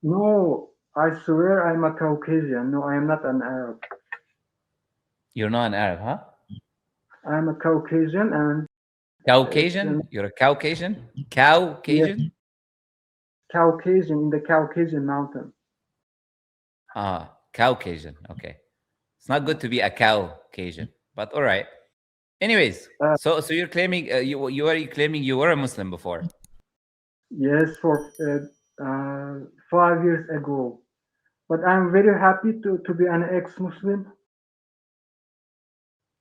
No, I swear I'm a Caucasian. No, I am not an Arab. You're not an Arab, huh? I'm a Caucasian, and it's Caucasian? an You're a Caucasian? yes, Caucasian? Caucasian in the Caucasian mountain. Ah, Caucasian. Okay. It's not good to be a Caucasian, but all right. Anyways, Uh, so you're claiming you claiming you were a Muslim before. yes, for 5 years ago. But I'm very happy to be an ex-Muslim.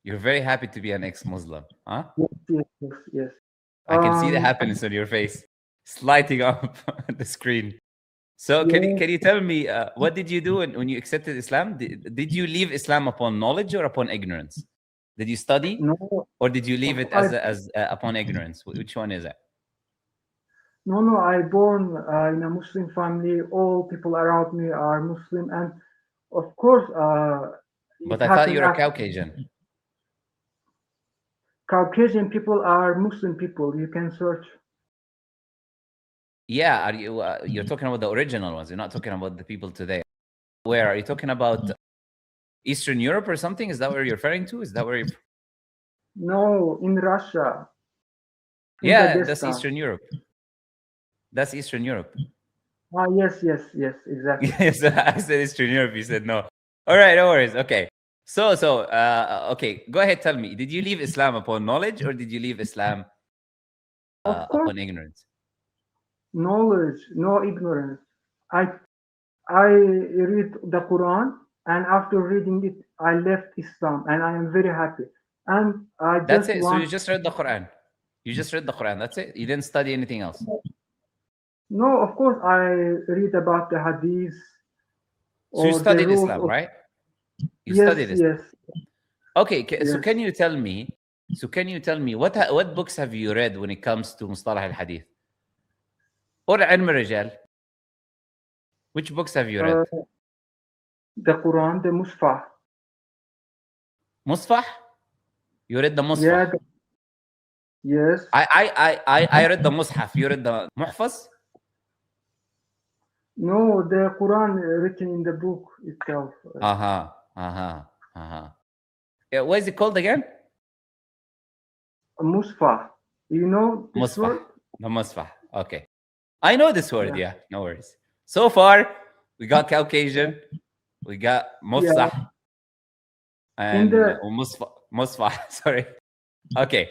You're very happy to be an ex-Muslim, huh? Yes, yes, yes, yes. I can see the Um, happiness on your face. It's lighting up the screen. So yes, can you tell me what did you do when you accepted Islam? Did you leave Islam upon knowledge or upon ignorance? Did you study no, or did you leave it I as upon ignorance? Which one is it? no, I born in a Muslim family. All people around me are Muslim, and of course, it But I thought happened you're a after. Caucasian. Caucasian people are Muslim people. You can search. Yeah, are you you're talking about the original ones. You're not talking about the people today. Where are you talking about? Eastern Europe or something? Is that where you're referring to? Is that where you're... No, in Russia, in Yeah, that's Dagestan. Eastern Europe. That's Eastern Europe. Ah, yes, yes, yes, exactly. Yes, I said Eastern Europe. You said no. All right, no worries. Okay. Okay, go ahead. Tell me, did you leave Islam upon knowledge or did you leave Islam Of course, upon ignorance? knowledge, no ignorance. I I read the Quran, and after reading it, I left Islam, and I am very happy. And I That's just it. So you want just read the Quran. You just read the Quran. That's it. You didn't study anything else. no, of course, I read about the Hadith So you or the studied rules Islam, of right? You yes, studied Islam. yes, Okay. So yes. can you tell me? So can you tell me what books have you read when it comes to Mustalah al-Hadith or Ilm al-Rijal? Which books have you read? Uh, the Quran, the Musfah. Musfah? You read the Musfah. Yeah, yes. I read the Mushaf. You read the Muhfaz? No, the Quran written in the book itself. Uh-huh. Uh-huh. Uh-huh. Yeah, what is it called again? Musfah. You know this Musfah. word? The Musfah. Okay. I know this word, Yeah. yeah. No worries. So far, we got Caucasian, we got Yeah. Mufsah, In and the Musfah. Sorry. Okay.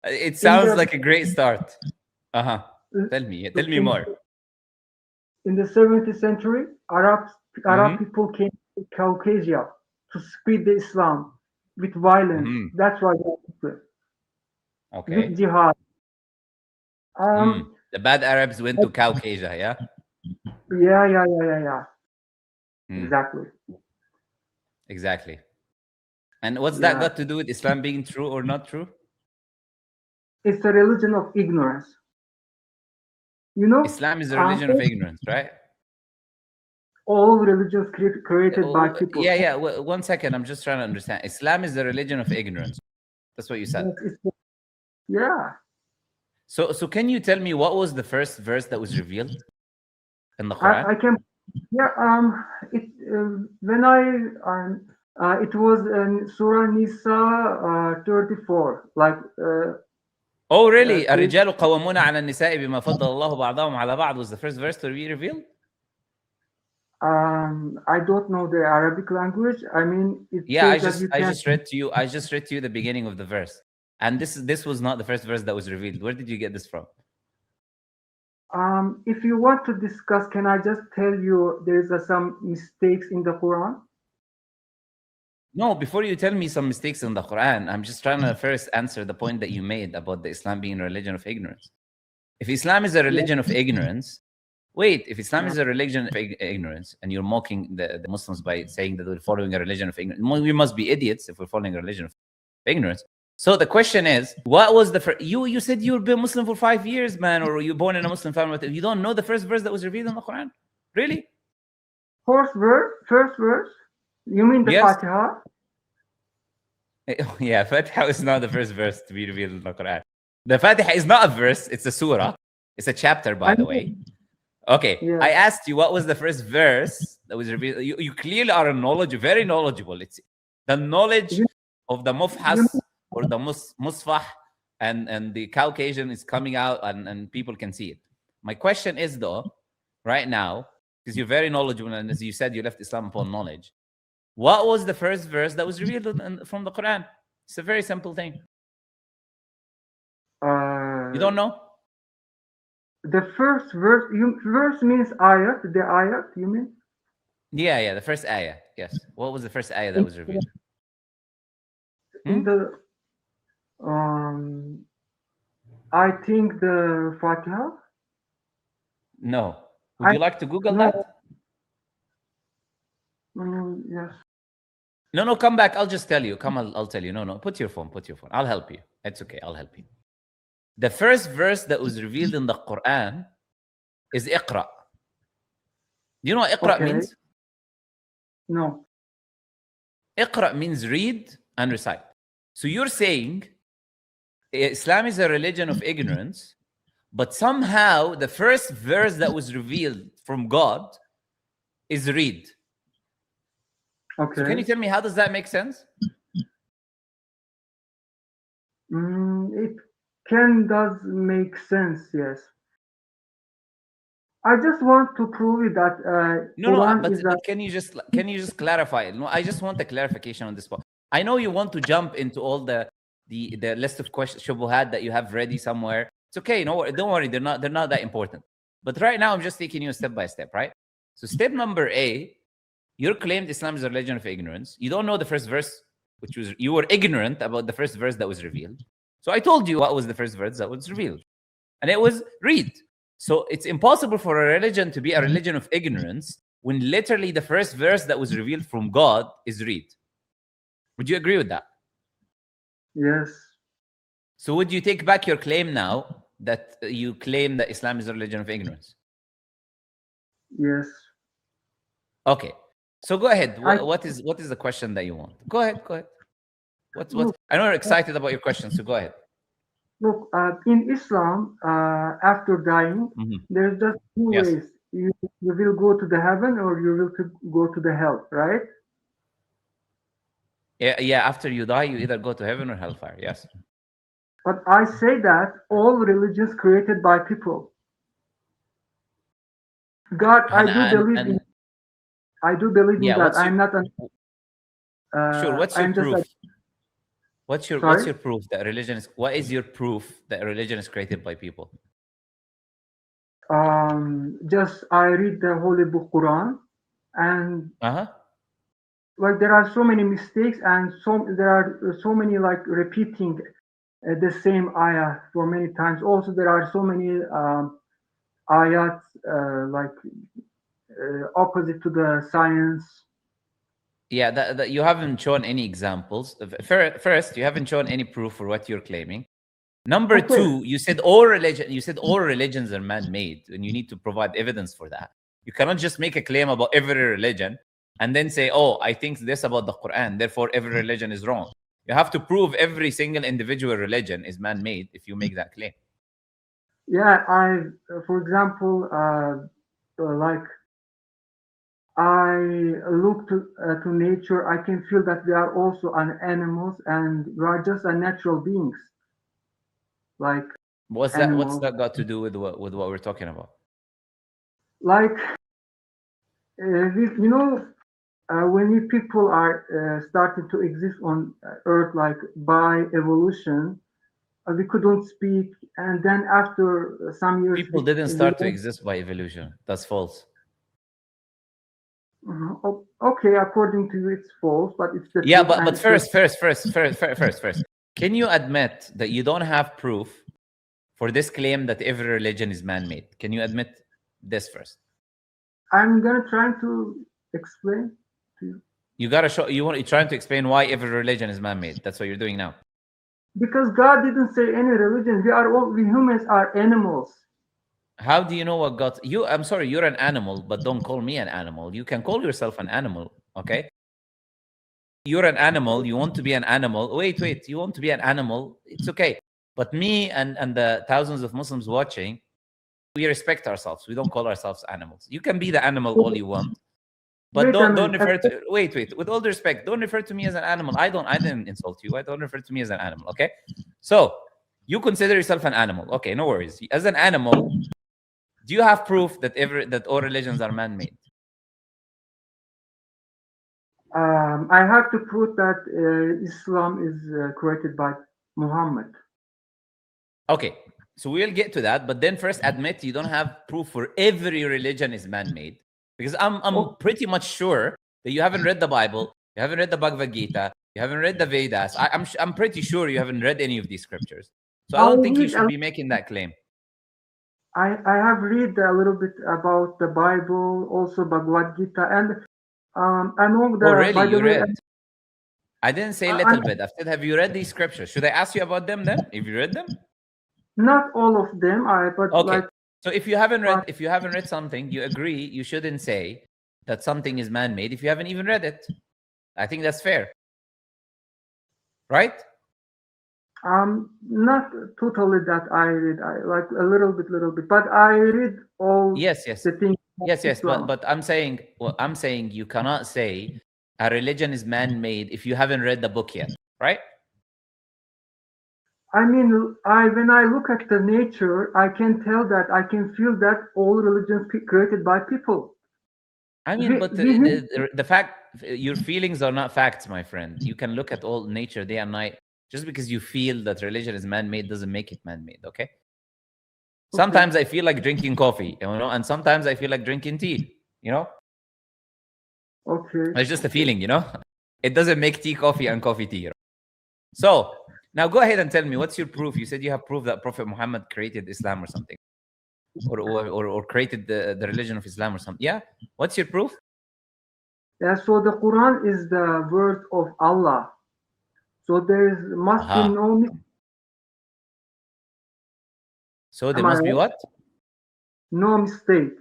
It in sounds the like a great start. Uh-huh. Tell me in more. in the 17th century, Arab Mm-hmm. people came to Caucasia to spread the Islam with violence. Mm-hmm. That's why they are different. With Okay. jihad. Um, The bad Arabs went to Caucasia, yeah? yeah, yeah, yeah, yeah, yeah. Mm, Exactly. exactly. And what's that Yeah. got to do with Islam being true or not true? It's a religion of ignorance. You know, Islam is a religion of ignorance, right? all religions created by people. Yeah. 1 second. I'm just trying to understand. Islam is the religion of ignorance. That's what you said. Yes, yeah. So can you tell me what was the first verse that was revealed in the Quran? I can. Yeah. It when it was in Surah Nisa 34. Like Oh, really? page. الرجال قوامون على النساء بما فضل الله بعضهم على بعض was the first verse to be revealed? I don't know the Arabic language. I mean, it Yeah, says that you I can. just read to you. I just read to you the beginning of the verse, and this was not the first verse that was revealed. Where did you get this from? If you want to discuss, can I just tell you there's some mistakes in the Quran? No, before you tell me some mistakes in the Quran, I'm just trying to first answer the point that you made about the Islam being a religion of ignorance. If Islam is a religion of ignorance, if Islam is a religion of ignorance and you're mocking the Muslims by saying that we're following a religion of ignorance, we must be idiots if we're following a religion of ignorance. So the question is, what was the first? You said you've been Muslim for 5 years, man, or you're born in a Muslim family. You don't know the first verse that was revealed in the Quran? Really? First verse. You mean the Yes. Fatiha? Yeah, Fatiha is not the first verse to be revealed in the Quran. The Fatiha is not a verse, it's a surah. It's a chapter, by the way. Okay, Yeah. I asked you what was the first verse that was revealed. You clearly are very knowledgeable. It's the knowledge You, of the you mufhas or the musfah and the Caucasian is coming out and people can see it. My question is though, right now, because you're very knowledgeable and as you said, you left Islam upon knowledge. What was the first verse that was revealed from the Quran? It's a very simple thing. You don't know? the first verse, verse means ayat, the ayat, you mean? Yeah, the first ayah. Yes. What was the first ayah that was revealed? In the, I think the Fatiha. No. Would you like to Google No. that? Yes. No, come back. I'll just tell you. Come, I'll tell you. No, put your phone. I'll help you. It's okay. I'll help you. The first verse that was revealed in the Quran is Iqra. Do you know what Iqra means? No. Iqra means read and recite. So you're saying Islam is a religion of ignorance, but somehow the first verse that was revealed from God is read. Okay. So can you tell me how does that make sense? It does make sense, yes. I just want to prove it that but can you just clarify it? No, I just want a clarification on this point. I know you want to jump into all the list of questions, shubuhat that you have ready somewhere. It's okay. No, don't worry. They're not that important. But right now, I'm just taking you step by step, right? So step number A, you claimed Islam is a religion of ignorance. You don't know the first verse, which was you were ignorant about the first verse that was revealed. So I told you what was the first verse that was revealed, and it was read. So it's impossible for a religion to be a religion of ignorance when literally the first verse that was revealed from God is read. Would you agree with that? Yes. So would you take back your claim now that you claim that Islam is a religion of ignorance? Yes. Okay. So go ahead. What is the question that you want? Go ahead. What's I know you're excited about your question, so go ahead. Look, in Islam, after dying, there's just two ways. You will go to the heaven or you will go to the hell, right? Yeah, after you die, you either go to heaven or hellfire, yes. But I say that all religions created by people. God, I do believe in that. I'm not an... Sure, what's your proof? What's your proof that religion is... What is your proof that religion is created by people? Just I read the Holy Book Quran, and like there are so many mistakes, and there are so many like repeating the same ayah for many times. Also, there are so many ayats opposite to the science. Yeah, that you haven't shown any examples. First, you haven't shown any proof for what you're claiming. Number two, you said all religions are man-made, and you need to provide evidence for that. You cannot just make a claim about every religion and then say, "Oh, I think this about the Quran, therefore every religion is wrong." You have to prove every single individual religion is man-made if you make that claim. Yeah, for example, like I look to nature, I can feel that we are also animals, and we are just natural beings. Like what's that got to do with what we're talking about? Like when people are starting to exist on Earth, like by evolution, we couldn't speak, and then after some years, people didn't start to exist by evolution. That's false. Okay, according to you, it's false, but it's the yeah. But first, can you admit that you don't have proof for this claim that every religion is man-made? Can you admit this first? I'm gonna try to explain to you. You gotta show. You're trying to explain why every religion is man-made. That's what you're doing now. Because God didn't say any religion. We humans are animals. How do you know what God? I'm sorry, you're an animal, but don't call me an animal. You can call yourself an animal, okay? You're an animal. You want to be an animal. Wait. You want to be an animal. It's okay. But me and the thousands of Muslims watching, we respect ourselves. We don't call ourselves animals. You can be the animal all you want, but don't refer to. Wait. With all due respect, don't refer to me as an animal. I didn't insult you. I don't refer to me as an animal. Okay, so you consider yourself an animal. Okay, no worries. As an animal, do you have proof that all religions are man-made? I have to prove that Islam is created by Muhammad. Okay, so we'll get to that, but then first admit you don't have proof for every religion is man-made, because I'm pretty much sure that you haven't read the Bible, you haven't read the Bhagavad Gita, you haven't read the Vedas. I'm pretty sure you haven't read any of these scriptures. So I don't think you should be making that claim. I have read a little bit about the Bible, also Bhagavad Gita, and among the. Oh, really? You read? I didn't say a little bit. I said, have you read these scriptures? Should I ask you about them then? If you read them? Not all of them. But okay. Like, so if you haven't read something, you agree you shouldn't say that something is man-made if you haven't even read it. I think that's fair, right? Not totally that I read. I like a little bit, but I read all. Yes. The things. Yes. But I'm saying you cannot say a religion is man-made if you haven't read the book yet, right? I mean, when I look at the nature, I can tell that I can feel that all religions created by people. I mean, but the fact, your feelings are not facts, my friend. You can look at all nature day and night. Just because you feel that religion is man-made doesn't make it man-made, okay? Sometimes I feel like drinking coffee, and sometimes I feel like drinking tea, Okay. It's just a feeling, It doesn't make tea coffee and coffee tea. So now go ahead and tell me, what's your proof? You said you have proof that Prophet Muhammad created Islam or something, or created the religion of Islam or something. Yeah, what's your proof? Yeah, so the Quran is the word of Allah. So there must be no mistake. So there must be what? No mistake.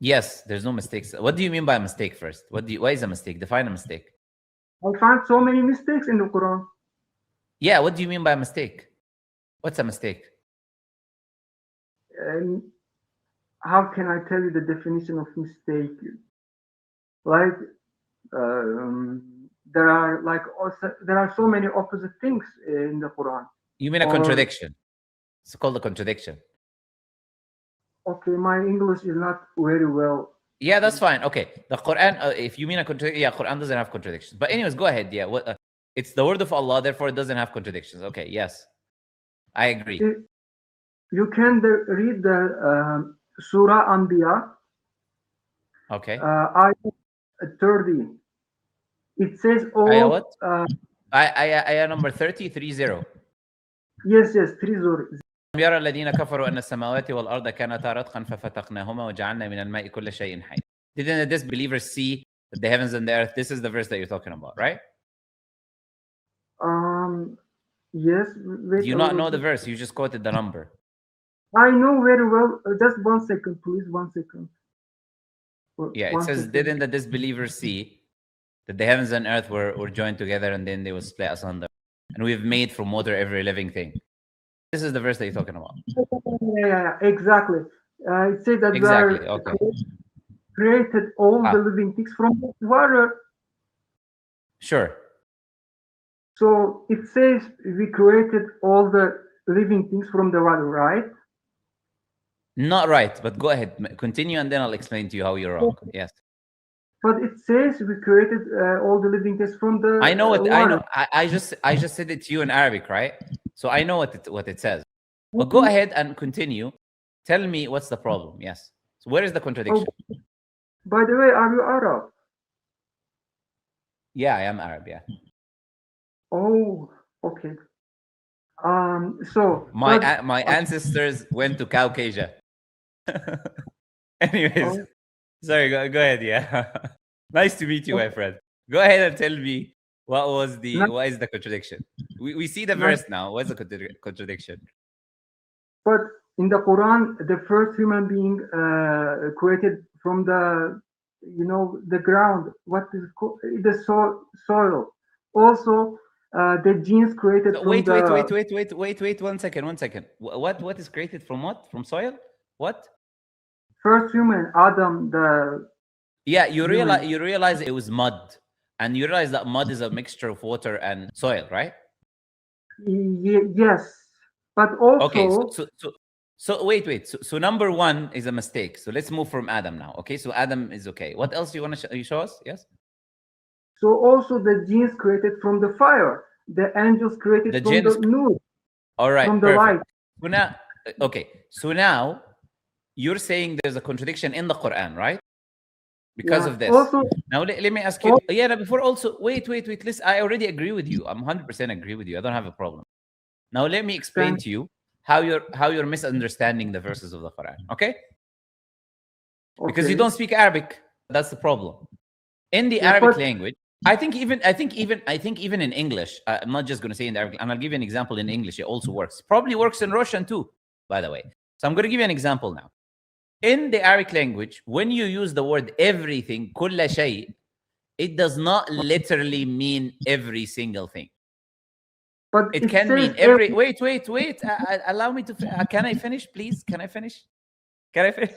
Yes, there's no mistakes. What do you mean by a mistake first? Why is a mistake? Define a mistake. I found so many mistakes in the Quran. Yeah, what do you mean by a mistake? What's a mistake? How can I tell you the definition of mistake? Like, there are so many opposite things in the Quran. You mean a contradiction? It's called a contradiction. Okay, my English is not very well. Yeah, that's fine. Okay, the Quran. If you mean a contradiction, yeah, Quran doesn't have contradictions. But anyways, go ahead. Yeah, it's the word of Allah, therefore it doesn't have contradictions. Okay, yes, I agree. You can read the Surah Anbiya. Okay. Ayah 30. It says all. Ayah what? Ayah number 30. Yes, 30. يرى الذين كفروا أن السماوات والأرض كانتا رتقا ففتقناهما وجعلنا من الماء كل شيء حي. Didn't the disbelievers see that the heavens and the earth? This is the verse that you're talking about, right? Yes. Do you not know the verse? You just quoted the number. I know very well. Just 1 second, please. 1 second. Yeah, it says, didn't the disbelievers see that the heavens and earth were joined together and then they will split asunder? And we've made from water every living thing. This is the verse that you're talking about. Yeah, exactly. It says that we created all the living things from water. Sure. So it says we created all the living things from the water, right? Not right, but go ahead. Continue and then I'll explain to you how you're wrong. Yes. But it says we created all the living things from the I know what water. I know. I just said it to you in Arabic, right? So I know what it says. But go ahead and continue. Tell me what's the problem. Yes. So where is the contradiction? Oh, by the way, are you Arab? Yeah, I am Arab. Yeah. Oh, okay. So my ancestors went to Caucasia. Anyways, sorry. Go ahead. Yeah. Nice to meet you, my friend. Go ahead and tell me what is the contradiction? We see the verse now. What's the contradiction? But in the Quran, the first human being created from the ground. What is it called? The soil. Also, the genes created from wait 1 second. What is created from what? From soil? What? First human, Adam, Yeah, you realize it was mud, and you realize that mud is a mixture of water and soil, right? Yes, but also. Okay, so wait. So number one is a mistake. So let's move from Adam now. Okay, so Adam is okay. What else do you want to show us? Yes. So also the genes created from the fire, the angels created from the nur. All right, from the light. So now, okay, so now you're saying there's a contradiction in the Quran, right? Because of this. Also, now let me ask you. Before also, wait. Listen, I already agree with you. I'm 100% agree with you. I don't have a problem. Now let me explain to you how you're misunderstanding the verses of the Quran. Okay? Because you don't speak Arabic. That's the problem. In the Arabic language, I think even in English, I'm not just going to say in the Arabic, and I'll give you an example in English. It also works. Probably works in Russian too, by the way. So I'm going to give you an example now. In the Arabic language, when you use the word everything, kulla shay, it does not literally mean every single thing. But it can mean every. Wait. Allow me to. Can I finish, please? Can I finish?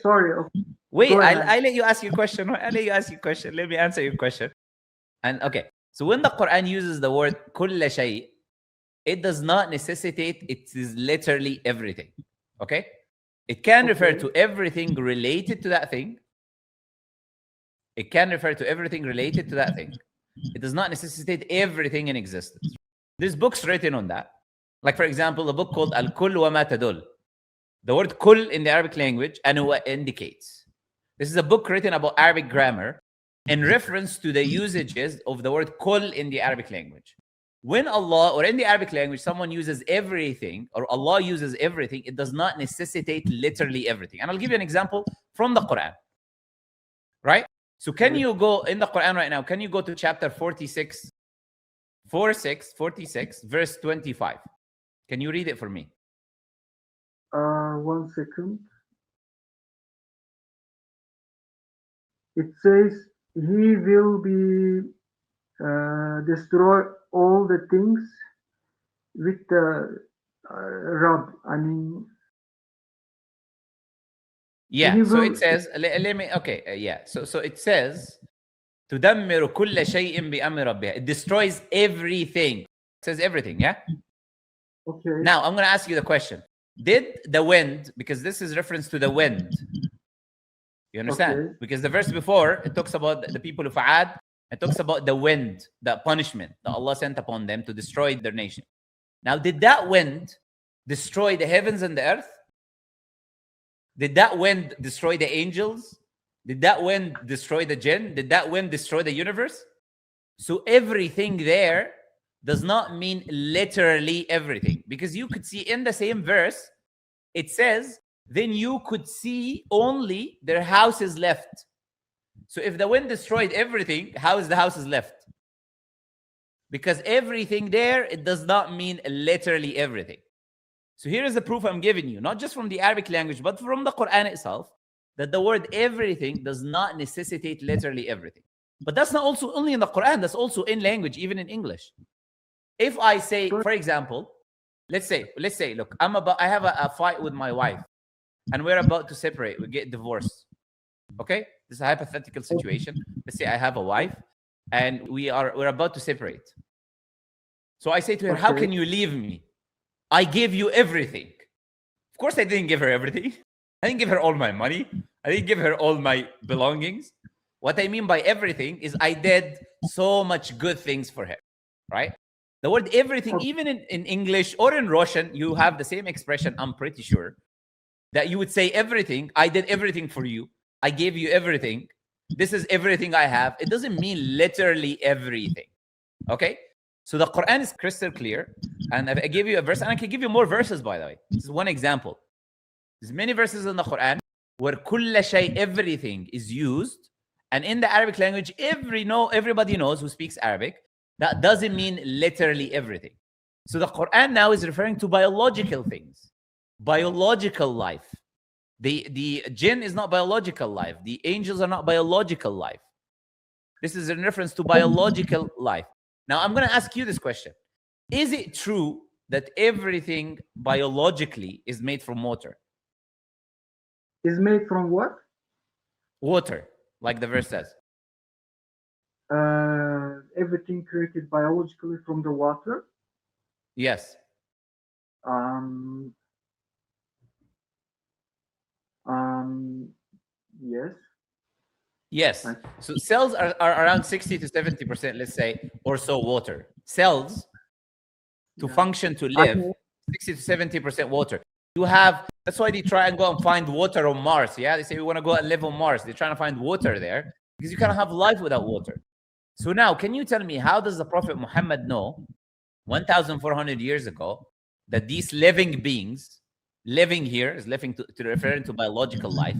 Sorry. Okay. Wait, I let you ask your question. Let me answer your question. And okay, so when the Quran uses the word kulla shay, it does not necessitate it is literally everything. Okay? It can refer to everything related to that thing. It does not necessitate everything in existence. There's books written on that. Like, for example, a book called Al-Kull wa ma tadul. The word kull in the Arabic language, anwa, indicates. This is a book written about Arabic grammar in reference to the usages of the word kull in the Arabic language. When Allah, or in the Arabic language, someone uses everything, or Allah uses everything, it does not necessitate literally everything. And I'll give you an example from the Quran. Right? So can you go in the Quran right now, can you go to chapter 46, verse 25? Can you read it for me? 1 second. It says, he will be destroy all the things with the rub. I mean, yeah. So it says, let me. Okay. Yeah. So it says, تدمر كل شيء بأمر ربها. It destroys everything. It says everything. Yeah. Okay. Now I'm going to ask you the question: did the wind? Because this is reference to the wind. You understand? Okay. Because the verse before, it talks about the people of Ad. It talks about the wind, the punishment that Allah sent upon them to destroy their nation. Now, did that wind destroy the heavens and the earth? Did that wind destroy the angels? Did that wind destroy the jinn? Did that wind destroy the universe? So everything there does not mean literally everything. Because you could see in the same verse, it says, then you could see only their houses left. So if the wind destroyed everything, how is the houses left? Because everything there, it does not mean literally everything. So here is the proof I'm giving you, not just from the Arabic language, but from the Quran itself, that the word everything does not necessitate literally everything. But that's not also only in the Quran, that's also in language, even in English. If I say, for example, let's say, look, I have a fight with my wife, and we're about to separate, we get divorced. Okay? This is a hypothetical situation. Let's say I have a wife and we're about to separate. So I say to her, how can you leave me? I gave you everything. Of course, I didn't give her everything. I didn't give her all my money. I didn't give her all my belongings. What I mean by everything is I did so much good things for her, right? The word everything, even in English or in Russian, you have the same expression, I'm pretty sure, that you would say everything. I did everything for you. I gave you everything. This is everything I have. It doesn't mean literally everything. Okay? So the Quran is crystal clear. And I gave you a verse, and I can give you more verses, by the way. This is one example. There's many verses in the Quran where kulla shay, everything, is used. And in the Arabic language, everybody knows who speaks Arabic, that doesn't mean literally everything. So the Quran now is referring to biological things, biological life. The jinn is not biological life. The angels are not biological life. This is in reference to biological life. Now, I'm going to ask you this question. Is it true that everything biologically is made from water? Is made from what? Water, like the verse says. Everything created biologically from the water? Yes. Yes. Yes. So cells are around 60 to 70%, let's say, or so water. Cells, to function, to live, 60 to 70% water. You have, that's why they try and go and find water on Mars. Yeah, they say we want to go and live on Mars. They're trying to find water there because you can't have life without water. So now, can you tell me, how does the Prophet Muhammad know 1,400 years ago that these living beings, living here is living to referring to biological life?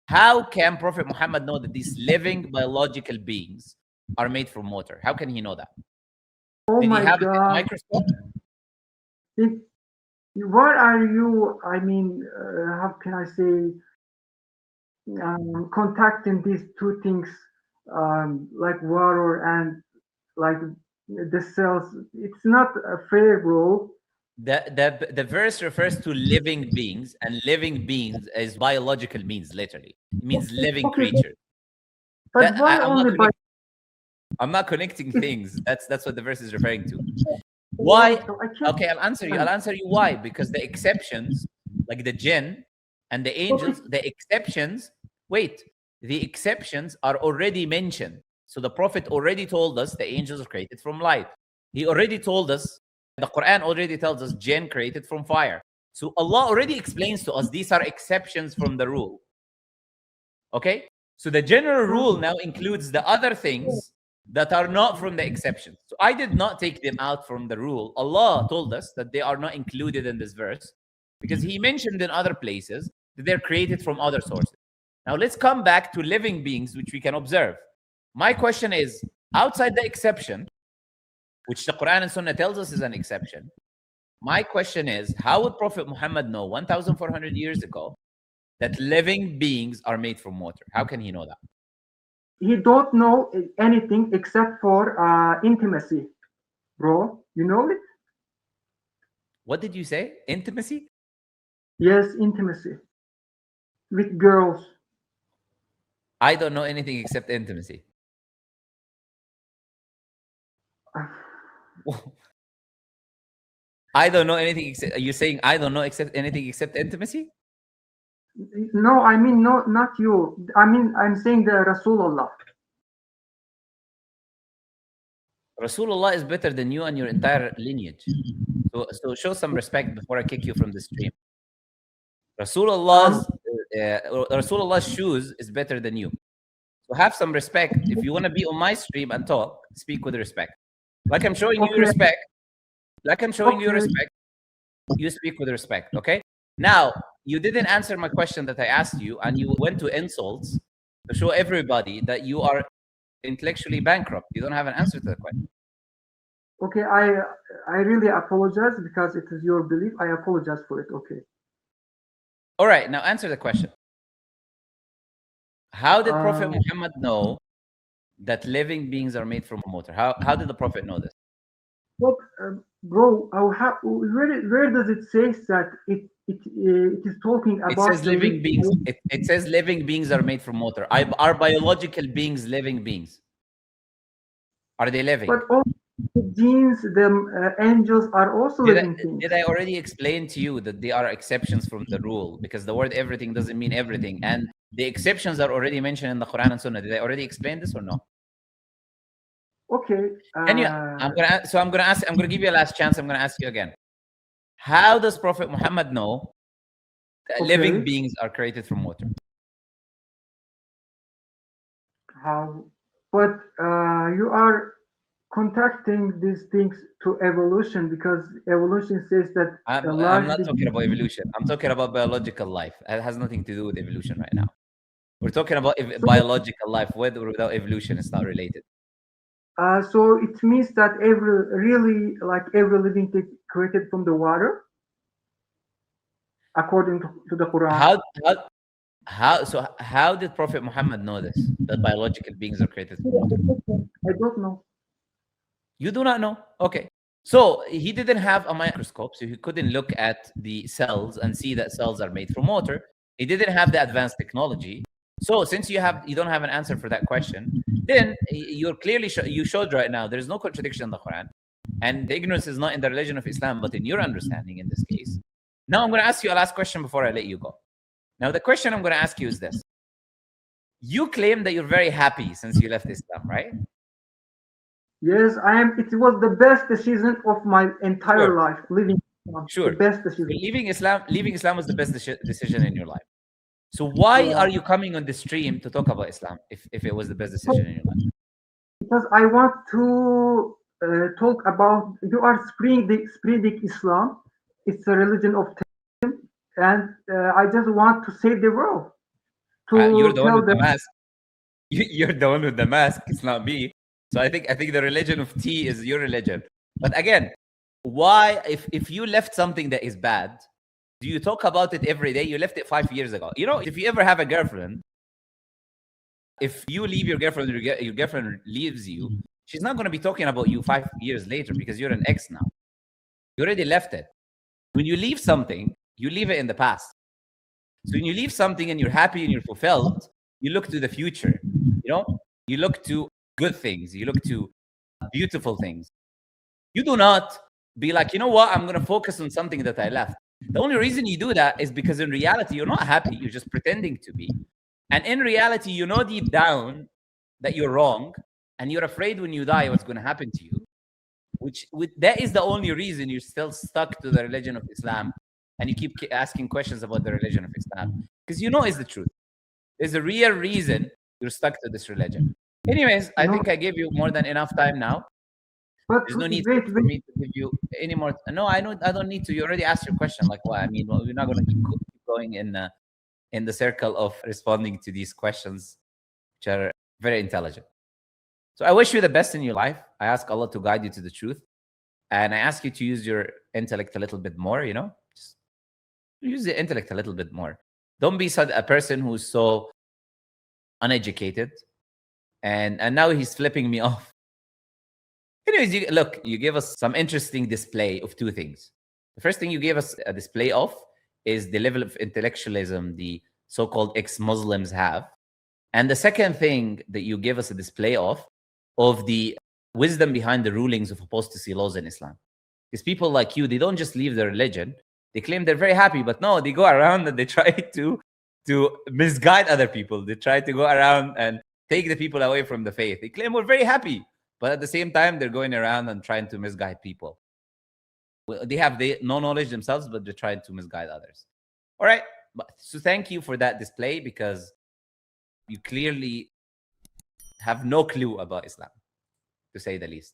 How can Prophet Muhammad know that these living biological beings are made from water? How can he know that? Oh Did my he have God. a microscope? What are you, I mean, how can I say, contacting these two things, like water and like the cells? It's not a fair, bro. The verse refers to living beings, and living beings is biological beings, literally. It means living creatures. But why only by? I'm not connecting things. That's what the verse is referring to. Why? Okay, I'll answer you. I'll answer you why. Because the exceptions, like the jinn and the angels, the exceptions are already mentioned. So the Prophet already told us the angels are created from light. He already told us, the Quran already tells us jinn created from fire. So Allah already explains to us these are exceptions from the rule. Okay? So the general rule now includes the other things that are not from the exceptions. So I did not take them out from the rule. Allah told us that they are not included in this verse because He mentioned in other places that they're created from other sources. Now let's come back to living beings, which we can observe. My question is, outside the exception, which the Quran and Sunnah tells us is an exception, my question is, how would Prophet Muhammad know 1,400 years ago that living beings are made from water? How can he know that? He don't know anything except for intimacy, bro. You know it? What did you say? Intimacy? Yes, intimacy with girls. I don't know anything except intimacy. I don't know anything except, are you saying I don't know anything except intimacy? No, I mean, no, not you. I mean, I'm saying the Rasulullah. Rasulullah is better than you and your entire lineage. So show some respect before I kick you from the stream. Rasulullah's shoes is better than you. So have some respect. If you want to be on my stream and talk, speak with respect. Like I'm showing you respect. Like I'm showing you respect. You speak with respect, okay? Now, you didn't answer my question that I asked you, and you went to insults to show everybody that you are intellectually bankrupt. You don't have an answer to the question. Okay, I really apologize because it is your belief. I apologize for it. Okay. All right, now answer the question. How did Prophet Muhammad know that living beings are made from water? How did the Prophet know this? But, bro, where does it say that it is talking about? It says living beings. It says living beings are made from water. Are biological beings living beings? Are they living? But all the genes, the angels are also living things. Did I already explain to you that they are exceptions from the rule? Because the word everything doesn't mean everything. And the exceptions are already mentioned in the Quran and Sunnah. Did I already explain this or no? Okay. I'm gonna give you a last chance. I'm gonna ask you again. How does Prophet Muhammad know that living beings are created from water? How? But you are contacting these things to evolution because evolution says that I'm not talking about evolution. I'm talking about biological life. It has nothing to do with evolution right now. We're talking about biological life, with or without evolution. It's not related. So it means that every living thing created from the water, according to the Quran. How did Prophet Muhammad know this? That biological beings are created from water? I don't know. You do not know? Okay. So he didn't have a microscope, so he couldn't look at the cells and see that cells are made from water. He didn't have the advanced technology. So since you don't have an answer for that question, then you're clearly you showed right now there's no contradiction in the Quran, and the ignorance is not in the religion of Islam, but in your understanding in this case. Now I'm going to ask you a last question before I let you go. Now the question I'm going to ask you is this: you claim that you're very happy since you left Islam, right? Yes, I am. It was the best decision of my entire life. Living Islam, sure, the best decision. Leaving Islam was the best decision in your life. So why are you coming on the stream to talk about Islam if it was the best decision in your life? Because I want to talk about, you are spreading Islam. It's a religion of terrorism, and I just want to save the world. You're the one with the mask. You're the one with the mask. It's not me. So I think the religion of tea is your religion. But again, why, if you left something that is bad, do you talk about it every day? You left it 5 years ago. You know, if you ever have a girlfriend, if you leave your girlfriend, your girlfriend leaves you, she's not going to be talking about you 5 years later because you're an ex now. You already left it. When you leave something, you leave it in the past. So when you leave something and you're happy and you're fulfilled, you look to the future. You know, you look to good things. You look to beautiful things. You do not be like, you know what, I'm going to focus on something that I left. The only reason you do that is because in reality, you're not happy. You're just pretending to be. And in reality, you know deep down that you're wrong. And you're afraid when you die what's going to happen to you. That is the only reason you're still stuck to the religion of Islam. And you keep asking questions about the religion of Islam. Because you know it's the truth. There's a real reason you're stuck to this religion. Anyways, I think I gave you more than enough time now. But there's no need for me to give you any more. No, I don't need to. You already asked your question. Like, what? I mean, we're not going to keep going in the circle of responding to these questions, which are very intelligent. So I wish you the best in your life. I ask Allah to guide you to the truth. And I ask you to use your intellect a little bit more, you know? Just use the intellect a little bit more. Don't be a person who's so uneducated. And now he's flipping me off. Anyways, you gave us some interesting display of two things. The first thing you gave us a display of is the level of intellectualism the so-called ex-Muslims have. And the second thing that you gave us a display of the wisdom behind the rulings of apostasy laws in Islam. Because people like you, they don't just leave their religion. They claim they're very happy, but no, they go around and they try to misguide other people. They try to go around and take the people away from the faith. They claim we're very happy, but at the same time, they're going around and trying to misguide people. They have no knowledge themselves, but they're trying to misguide others. All right. So thank you for that display, because you clearly have no clue about Islam, to say the least.